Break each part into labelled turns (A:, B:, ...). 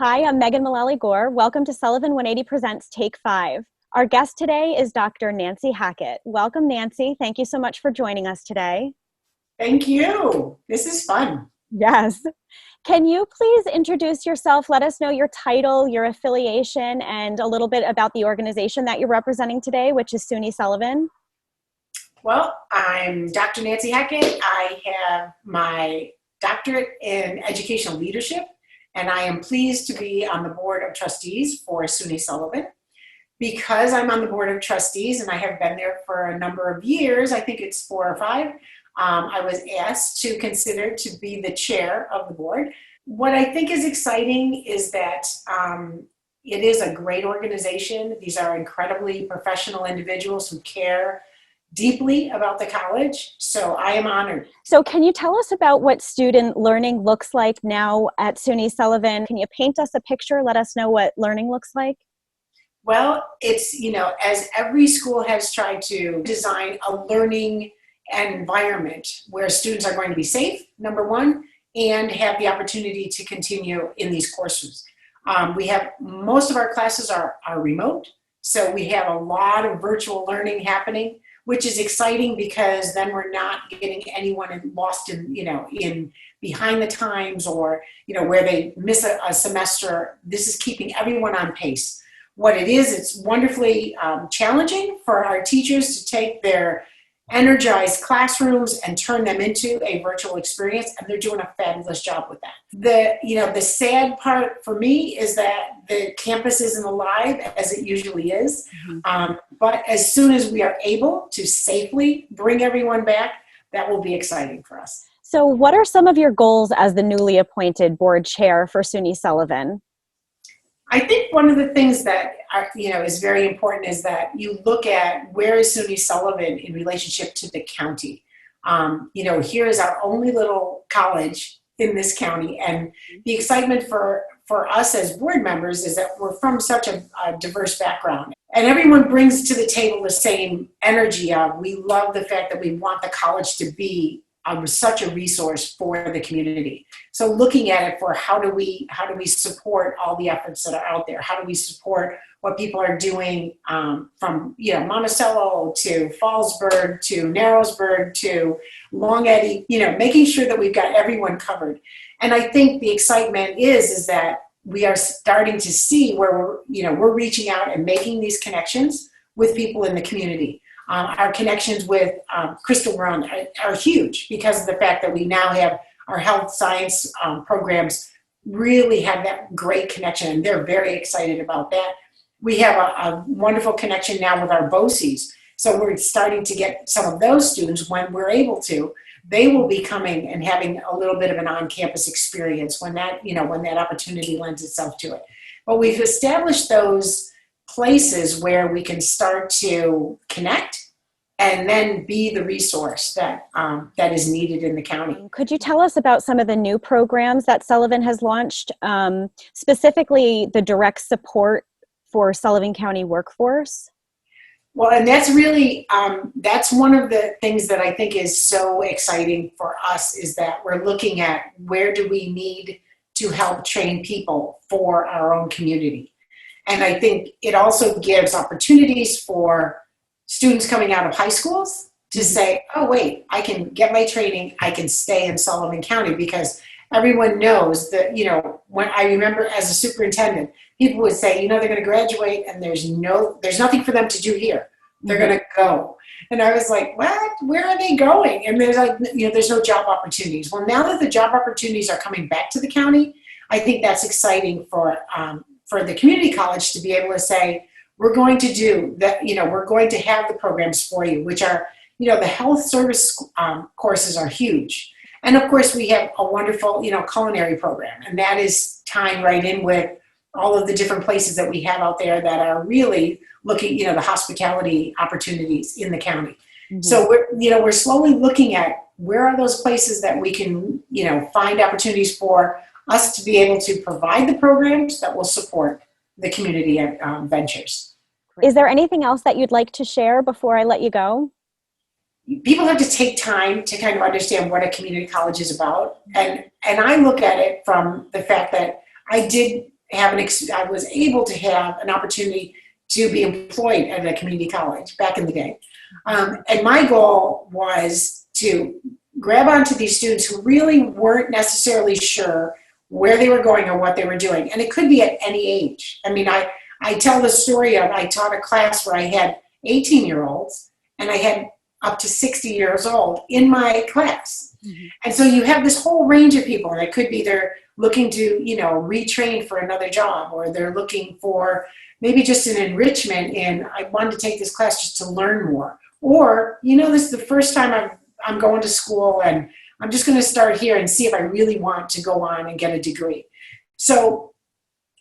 A: Hi, I'm Megan Mullally-Gore. Welcome to Sullivan 180 Presents Take 5. Our guest today is Dr. Nancy Hackett. Welcome, Nancy. Thank you so much for joining us today.
B: Thank you. This is fun.
A: Yes. Can you please introduce yourself? Let us know your title, your affiliation, and a little bit about the organization that you're representing today, which is SUNY Sullivan.
B: Well, I'm Dr. Nancy Hackett. I have my doctorate in educational leadership, and I am pleased to be on the board of trustees for SUNY Sullivan. Because I'm on the board of trustees and I have been there for a number of years, I think it's 4 or 5, I was asked to consider to be the chair of the board. What I think is exciting is that it is a great organization. These are incredibly professional individuals who care deeply about the college, so I am honored.
A: So can you tell us about what student learning looks like now at SUNY Sullivan? Can you paint us a picture? Let us know what learning looks like.
B: Well, it's, as every school has tried to design a learning environment where students are going to be safe, number one, and have the opportunity to continue in these courses. We have, most of our classes are remote, so we have a lot of virtual learning happening, which is exciting because then we're not getting anyone lost in behind the times or, where they miss a semester. This is keeping everyone on pace. What it is, it's wonderfully challenging for our teachers to take their energized classrooms and turn them into a virtual experience, and they're doing a fabulous job with that. The sad part for me is that the campus isn't alive as it usually is, but as soon as we are able to safely bring everyone back, that will be exciting for us.
A: So what are some of your goals as the newly appointed board chair for SUNY Sullivan?
B: I think one of the things that is very important is that you look at where is SUNY Sullivan in relationship to the county. Here is our only little college in this county, and the excitement for us as board members is that we're from such a diverse background, and everyone brings to the table the same energy of we love the fact that we want the college to be such a resource for the community. So looking at it for how do we support all the efforts that are out there? How do we support what people are doing from Monticello to Fallsburg to Narrowsburg to Long Eddy, making sure that we've got everyone covered. And I think the excitement is that we are starting to see where we're reaching out and making these connections with people in the community. Our connections with Crystal Run are huge because of the fact that we now have our health science programs really have that great connection, and they're very excited about that. We have a wonderful connection now with our BOCES, so we're starting to get some of those students when we're able to. They will be coming and having a little bit of an on-campus experience when that opportunity lends itself to it. But we've established those places where we can start to connect and then be the resource that is needed in the county.
A: Could you tell us about some of the new programs that Sullivan has launched, specifically the direct support for Sullivan County workforce?
B: Well, and that's really, that's one of the things that I think is so exciting for us is that we're looking at where do we need to help train people for our own community. And I think it also gives opportunities for students coming out of high schools to say, oh, wait, I can get my training, I can stay in Sullivan County, because everyone knows that, when I remember as a superintendent, people would say, they're going to graduate and there's nothing for them to do here. They're going to go. And I was like, what? Where are they going? And there's there's no job opportunities. Well, now that the job opportunities are coming back to the county, I think that's exciting for the community college to be able to say, we're going to do that, we're going to have the programs for you, which are, the health service courses are huge. And of course we have a wonderful, culinary program, and that is tying right in with all of the different places that we have out there that are really looking, the hospitality opportunities in the county. Mm-hmm. So we're slowly looking at where are those places that we can, find opportunities for us to be able to provide the programs that will support the community ventures.
A: Is there anything else that you'd like to share before I let you go?
B: People have to take time to kind of understand what a community college is about. And I look at it from the fact that I did I was able to have an opportunity to be employed at a community college back in the day. And my goal was to grab onto these students who really weren't necessarily sure where they were going or what they were doing. And it could be at any age. I mean, I tell the story of I taught a class where I had 18-year-olds and I had up to 60 years old in my class. Mm-hmm. And so you have this whole range of people, and it could be they're looking to, retrain for another job, or they're looking for maybe just an enrichment in, I wanted to take this class just to learn more. Or, this is the first time I'm going to school and I'm just going to start here and see if I really want to go on and get a degree. So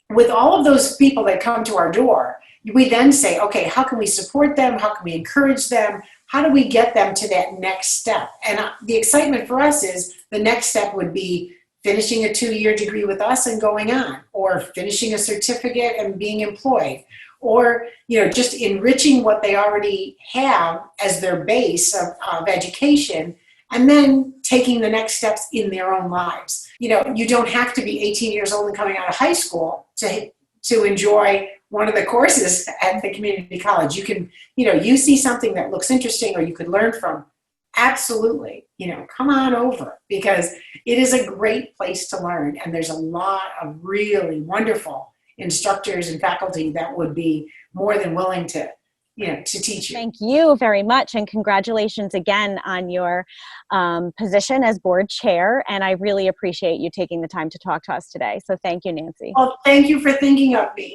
B: with all of those people that come to our door, we then say, okay, how can we support them? How can we encourage them? How do we get them to that next step? And the excitement for us is the next step would be finishing a 2-year degree with us and going on, or finishing a certificate and being employed, or just enriching what they already have as their base of education, and then taking the next steps in their own lives. You don't have to be 18 years old and coming out of high school to enjoy one of the courses at the community college. You can, you see something that looks interesting or you could learn from, absolutely, come on over, because it is a great place to learn. And there's a lot of really wonderful instructors and faculty that would be more than willing to teach you.
A: Thank you very much. And congratulations again on your position as board chair. And I really appreciate you taking the time to talk to us today. So thank you, Nancy.
B: Well, thank you for thinking of me.